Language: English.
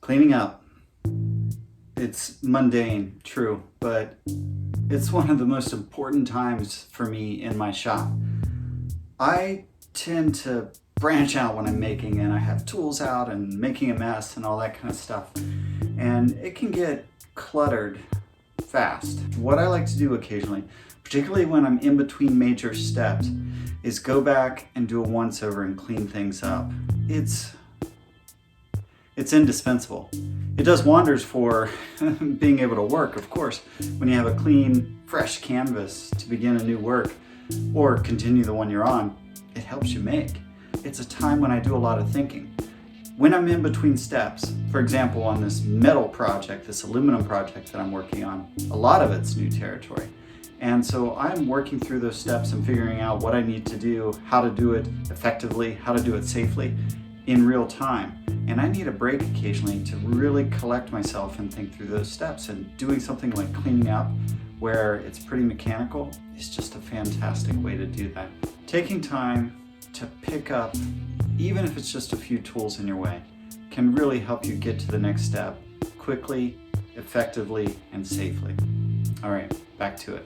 Cleaning up. It's mundane, true, but it's one of the most important times for me in my shop. I tend to branch out when I'm making, and I have tools out and making a mess and all that kind of stuff. And it can get cluttered fast. What I like to do occasionally, particularly when I'm in between major steps, is go back and do a once over and clean things up. It's indispensable. It does wonders for being able to work, of course. When you have a clean, fresh canvas to begin a new work or continue the one you're on, it helps you make. It's a time when I do a lot of thinking. When I'm in between steps, for example, on this metal project, this aluminum project that I'm working on, a lot of it's new territory. And so I'm working through those steps and figuring out what I need to do, how to do it effectively, how to do it safely in real time. And I need a break occasionally to really collect myself and think through those steps. And doing something like cleaning up, where it's pretty mechanical, is just a fantastic way to do that. Taking time to pick up, even if it's just a few tools in your way, can really help you get to the next step quickly, effectively, and safely. All right, back to it.